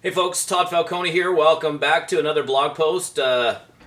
Hey folks, Todd Falcone here. Welcome back to another blog post.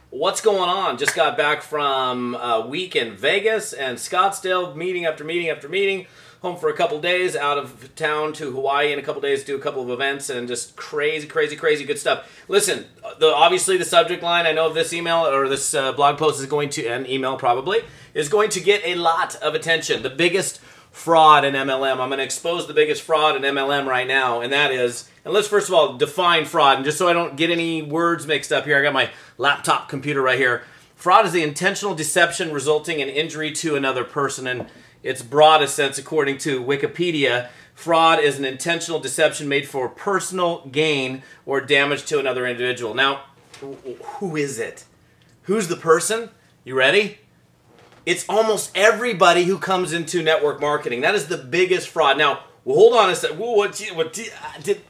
What's going on? Just got back from a week in Vegas and Scottsdale, meeting after meeting after meeting. Home for a couple days, out of town to Hawaii in a couple days, do a couple of events, and just crazy good stuff. Listen, obviously the subject line, I know this email or this blog post is going to, and email probably, is going to get a lot of attention. The biggest fraud in MLM. I'm going to expose the biggest fraud in MLM right now, and that is, and let's first of all define fraud, and just so I don't get any words mixed up here, I got my laptop computer right here. Fraud is the intentional deception resulting in injury to another person, and its broadest sense, according to Wikipedia, fraud is an intentional deception made for personal gain or damage to another individual. Now, who is it? Who's the person? You ready? It's almost everybody who comes into network marketing. That is the biggest fraud. Now, well, hold on a second.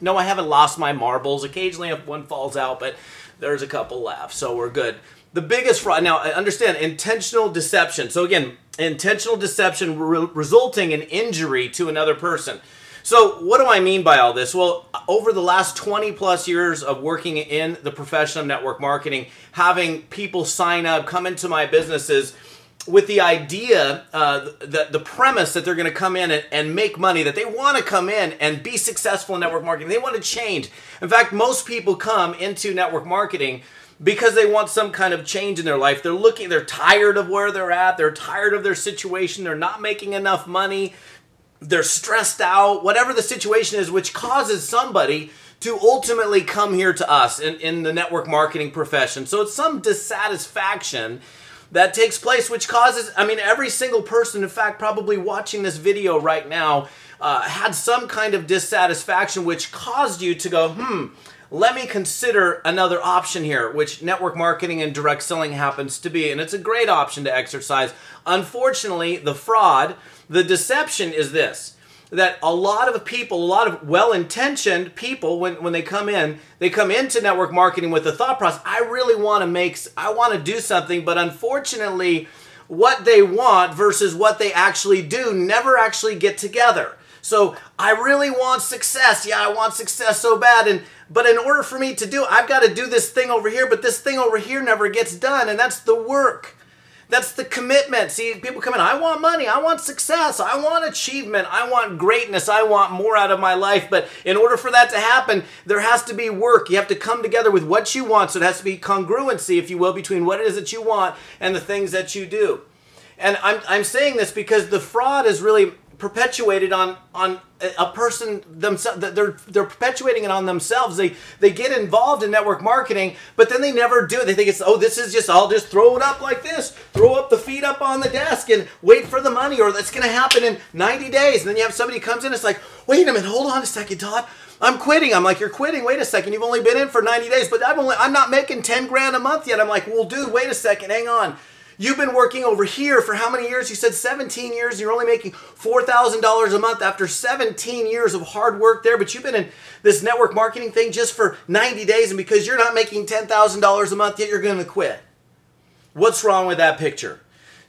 No, I haven't lost my marbles. Occasionally one falls out, but there's a couple left, so we're good. The biggest fraud, now understand, intentional deception. So again, intentional deception resulting in injury to another person. So what do I mean by all this? Well, over the last 20 plus years of working in the profession of network marketing, having people sign up, come into my businesses, with the idea, the premise that they're going to come in and make money, that they want to come in and be successful in network marketing. They want to change. In fact, most people come into network marketing because they want some kind of change in their life. They're tired of where they're at. They're tired of their situation. They're not making enough money. They're stressed out, whatever the situation is, which causes somebody to ultimately come here to us in the network marketing profession. So it's some dissatisfaction that takes place, which causes, I mean, every single person, in fact, probably watching this video right now, had some kind of dissatisfaction, which caused you to go, let me consider another option here, which network marketing and direct selling happens to be. And it's a great option to exercise. Unfortunately, the fraud, the deception is this, that a lot of people, a lot of well-intentioned people, when they come into network marketing with the thought process, I really want to do something, but unfortunately, what they want versus what they actually do never actually get together. So I really want success. Yeah, I want success so bad, but in order for me to do it, I've got to do this thing over here, but this thing over here never gets done, and that's the work. That's the commitment. See, people come in, I want money, I want success, I want achievement, I want greatness, I want more out of my life. But in order for that to happen, there has to be work. You have to come together with what you want. So it has to be congruency, if you will, between what it is that you want and the things that you do. And I'm saying this because the fraud is really perpetuated on a person themselves. They're perpetuating it on themselves. They get involved in network marketing, but then they never do it. They think it's, oh, this is just, I'll just throw it up like this, throw up the feet up on the desk and wait for the money, or that's going to happen in 90 days. And then you have somebody comes in, it's like, wait a minute, hold on a second, Todd. I'm quitting. I'm like, you're quitting? Wait a second. You've only been in for 90 days, but I'm not making 10 grand a month yet. I'm like, well, dude, wait a second. Hang on. You've been working over here for how many years? You said 17 years, and you're only making $4,000 a month after 17 years of hard work there, but you've been in this network marketing thing just for 90 days, and because you're not making $10,000 a month yet, you're going to quit. What's wrong with that picture?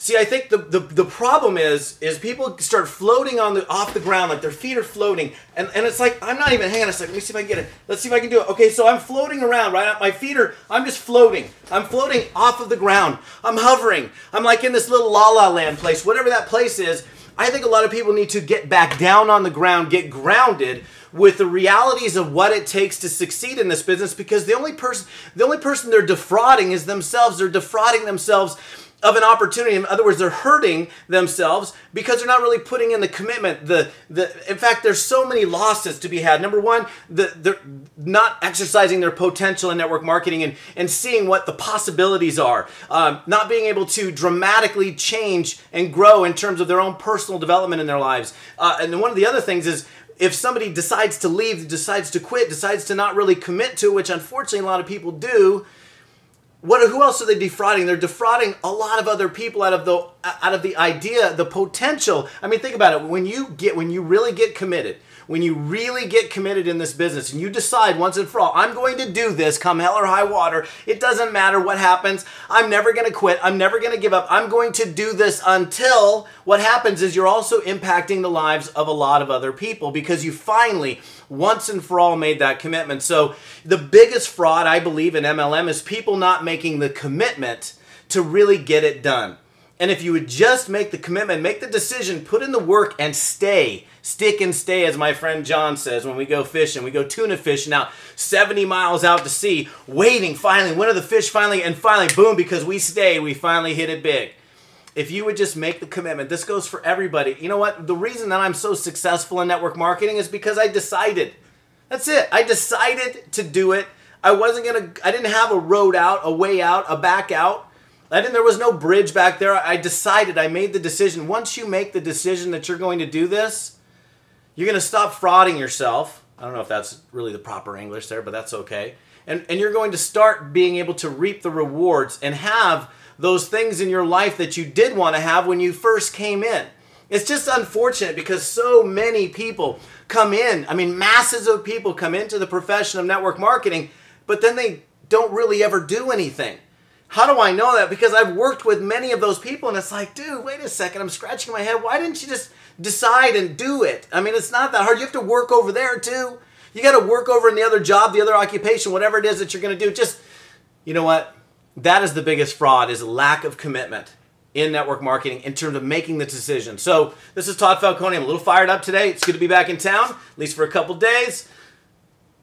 See, I think the problem is people start floating off the ground, like their feet are floating, and it's like, I'm not even, hang on a second, let me see if I can get it. Let's see if I can do it. Okay, so I'm floating around, right? My feet are, I'm just floating. I'm floating off of the ground. I'm hovering. I'm like in this little la-la land place, whatever that place is. I think a lot of people need to get back down on the ground, get grounded with the realities of what it takes to succeed in this business, because the only person they're defrauding is themselves. They're defrauding themselves of an opportunity. In other words, they're hurting themselves because they're not really putting in the commitment. In fact, there's so many losses to be had. Number one, they're not exercising their potential in network marketing and seeing what the possibilities are. Not being able to dramatically change and grow in terms of their own personal development in their lives. And then one of the other things is, if somebody decides to leave, decides to quit, decides to not really commit to, which unfortunately a lot of people do, who else are they defrauding? They're defrauding a lot of other people out of the idea, the potential. I mean, think about it. When you really get committed, when you really get committed in this business and you decide once and for all, I'm going to do this come hell or high water. It doesn't matter what happens. I'm never going to quit. I'm never going to give up. I'm going to do this until what happens is you're also impacting the lives of a lot of other people because you finally once and for all made that commitment. So the biggest fraud, I believe, in MLM is people not making the commitment to really get it done. And if you would just make the commitment, make the decision, put in the work, and stay, stick and stay, as my friend John says when we go fishing. We go tuna fishing out 70 miles out to sea, waiting, finally, when are the fish finally, and finally, boom, because we stayed, we finally hit it big. If you would just make the commitment, this goes for everybody. You know what? The reason that I'm so successful in network marketing is because I decided. That's it. I decided to do it. I didn't have a road out, a way out, a back out. There was no bridge back there. I decided, I made the decision. Once you make the decision that you're going to do this, you're going to stop frauding yourself. I don't know if that's really the proper English there, but that's okay. And you're going to start being able to reap the rewards and have those things in your life that you did want to have when you first came in. It's just unfortunate because so many people come in. I mean, masses of people come into the profession of network marketing, but then they don't really ever do anything. How do I know that? Because I've worked with many of those people, and it's like, dude, wait a second, I'm scratching my head. Why didn't you just decide and do it? I mean, it's not that hard. You have to work over there, too. You got to work over in the other job, the other occupation, whatever it is that you're going to do. Just, you know what? That is the biggest fraud, is lack of commitment in network marketing in terms of making the decision. So this is Todd Falcone. I'm a little fired up today. It's good to be back in town, at least for a couple days.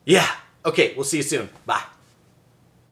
Yeah. Okay, we'll see you soon. Bye.